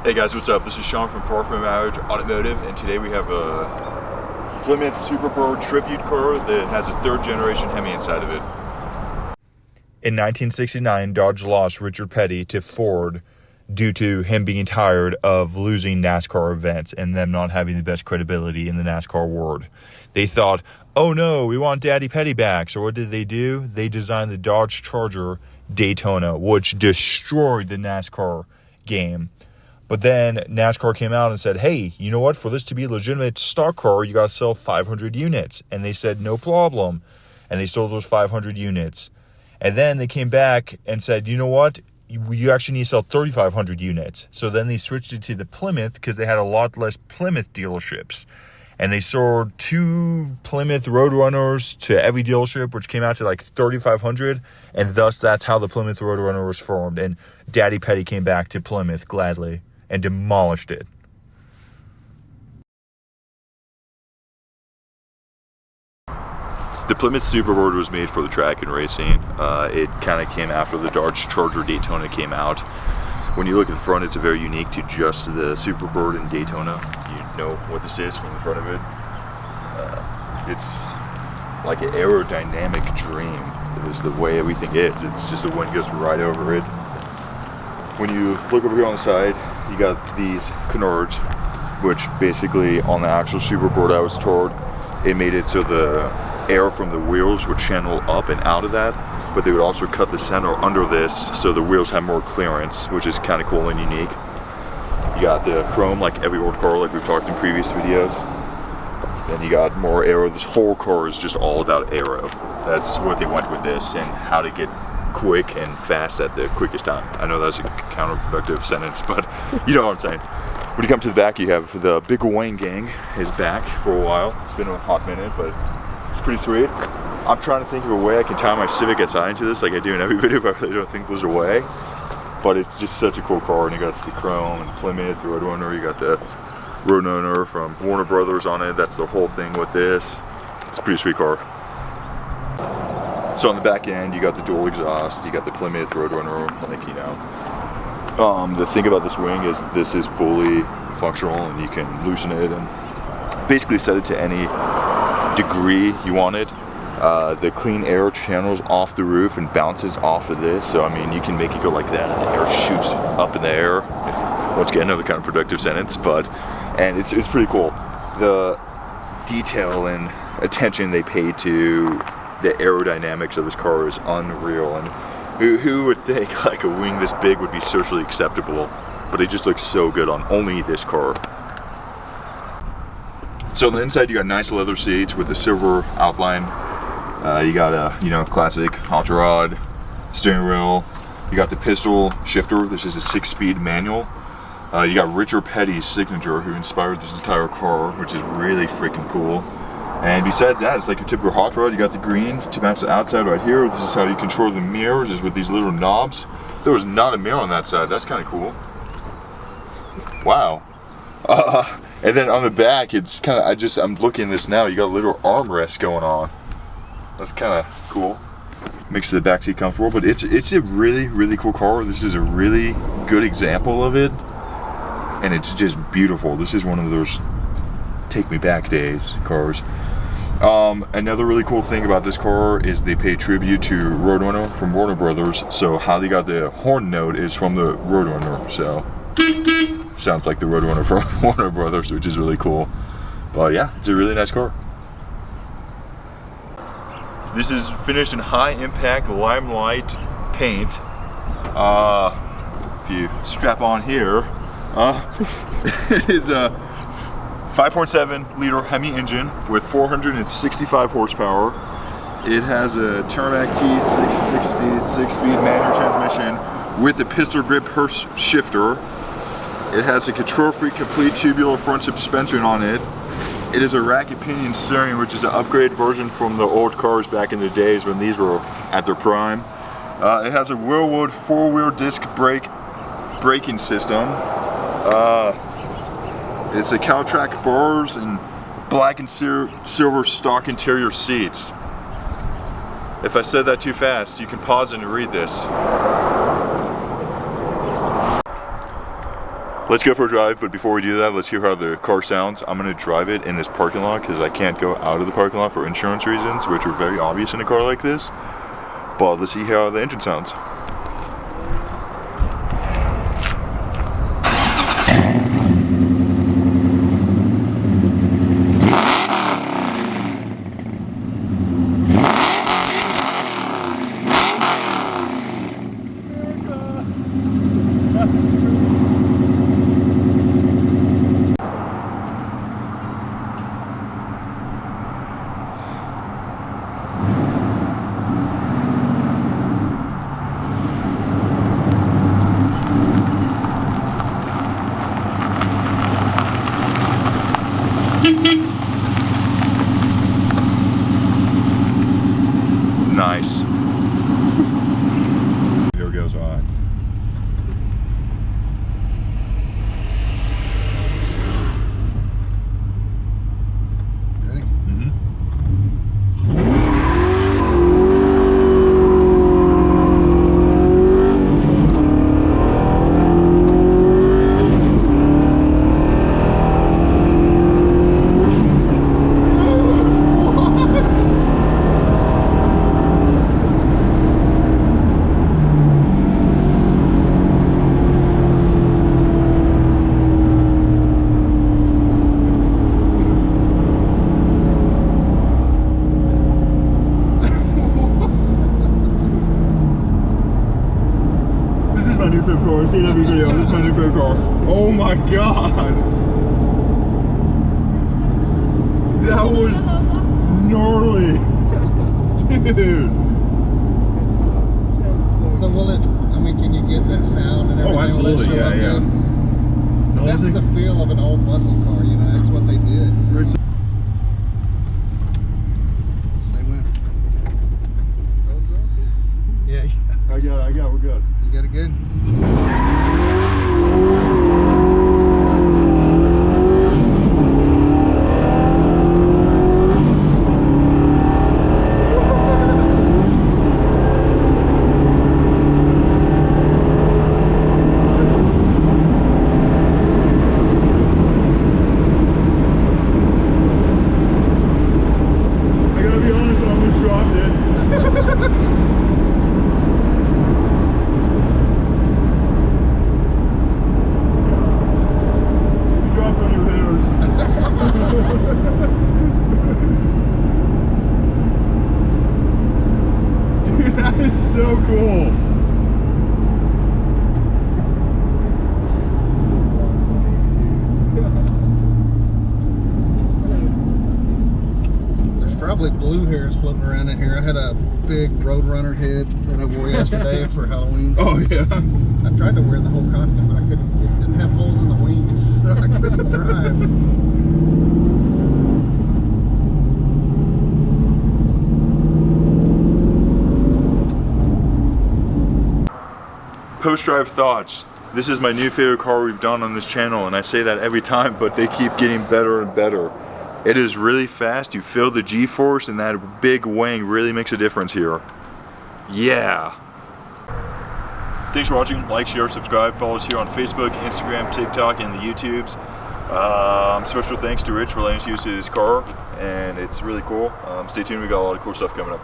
Hey guys, what's up? This is Sean from Far From Marriage Automotive, and today we have a Plymouth Superbird tribute car that has a third generation Hemi inside of it. In 1969, Dodge lost Richard Petty to Ford due to him being tired of losing NASCAR events and them not having the best credibility in the NASCAR world. They thought, oh no, we want Daddy Petty back. So what did? They designed the Dodge Charger Daytona, which destroyed the NASCAR game. But then NASCAR came out and said, hey, you know what? For this to be a legitimate stock car, you got to sell 500 units. And they said, no problem. And they sold those 500 units. And then they came back and said, you know what? You actually need to sell 3,500 units. So then they switched it to the Plymouth because they had a lot less Plymouth dealerships. And they sold 2 Plymouth Roadrunners to every dealership, which came out to like 3,500. And thus, that's how the Plymouth Roadrunner was formed. And Daddy Petty came back to Plymouth gladly and demolished it. The Plymouth Superbird was made for the track and racing. It kind of came after the Dodge Charger Daytona came out. When you look at the front, it's very unique to just the Superbird and Daytona. You know what this is from the front of it. It's like an aerodynamic dream. It is the way everything is. It's just the wind goes right over it. When you look over here on the side, you got these canards, which basically on the actual Superbird, I was told, it made it so the air from the wheels would channel up and out of that, but they would also cut the center under this so the wheels have more clearance, which is kind of cool and unique. You got the chrome like every old car, like we've talked in previous videos. Then you got more aero. This whole car is just all about aero. That's what they went with this and how to get quick and fast at the quickest time. I know that's a counterproductive sentence, but you know what I'm saying. When you come to the back, you have the Big Wayne gang is back for a while. It's been a hot minute, but it's pretty sweet. I'm trying to think of a way I can tie my Civic Si into this like I do in every video, but I really don't think there's a way. But it's just such a cool car, and you got the chrome and Plymouth Roadrunner. You got the Roadrunner from Warner Brothers on it. That's the whole thing with this. It's a pretty sweet car. So on the back end, you got the dual exhaust. You got the Plymouth Roadrunner, like, you know. The thing about this wing is this is fully functional, and you can loosen it and basically set it to any degree you want it. The clean air channels off the roof and bounces off of this, so I mean you can make it go like that and the air shoots up in the air. Once again, another kind of productive sentence, and it's pretty cool. The detail and attention they pay to the aerodynamics of this car is unreal, and who would think like a wing this big would be socially acceptable, but it just looks so good on only this car. So on the inside, you got nice leather seats with a silver outline. You got a classic hot rod steering wheel. You got the pistol shifter. This is a 6-speed manual. You got Richard Petty's signature, who inspired this entire car, which is really freaking cool. And besides that, it's like your typical hot rod. You got the green to match the outside right here. This is how you control the mirrors, is with these little knobs. There was not a mirror on that side. That's kind of cool. Wow. And then on the back, it's kind of, I'm looking at this now, you got a little armrest going on. That's kind of cool. Makes the back seat comfortable, but it's a really, really cool car. This is a really good example of it, and it's just beautiful. This is one of those take me back days cars. Another really cool thing about this car is they pay tribute to Roadrunner from Warner Brothers, so how they got the horn note is from the Roadrunner, so sounds like the Roadrunner from Warner Brothers, which is really cool. But yeah, it's a really nice car. This is finished in high impact limelight paint. If you strap on here, it is a 5.7 liter Hemi engine with 465 horsepower. It has a Tarmac T660 6-speed manual transmission with a pistol grip shifter. It has a control-free complete tubular front suspension on it. It is a racket pinion steering, which is an upgrade version from the old cars back in the days when these were at their prime. It has a Willwood 4-wheel disc braking system. It's a Caltrack bars and black and silver stock interior seats. If I said that too fast, you can pause and read this. Let's go for a drive, but before we do that, let's hear how the car sounds. I'm gonna drive it in this parking lot because I can't go out of the parking lot for insurance reasons, which are very obvious in a car like this. But let's see how the engine sounds. Nice. Here goes on. Ready? My new favorite car. I've seen every video. This is my new favorite car. Oh my god! That was gnarly! Dude! So will it, I mean, can you get that sound and everything? Oh, absolutely, yeah, yeah. That's the feel of an old muscle car, you know, that's what they did. Say when? Yeah. I got, we're good. You got it good? I gotta be honest, I almost dropped it. Dude, that is so cool. There's probably blue hairs floating around in here. I had a big Roadrunner head that I wore yesterday for Halloween. Oh yeah. I tried to wear the whole costume, but I couldn't. It didn't have holes in the wings, so I couldn't drive. Post-drive thoughts. This is my new favorite car we've done on this channel, and I say that every time, but they keep getting better and better. It is really fast. You feel the G-force, and that big wing really makes a difference here. Yeah. Thanks for watching. Like, share, subscribe. Follow us here on Facebook, Instagram, TikTok, and the YouTubes. Special thanks to Rich for letting us use his car, and it's really cool. Stay tuned. We got a lot of cool stuff coming up.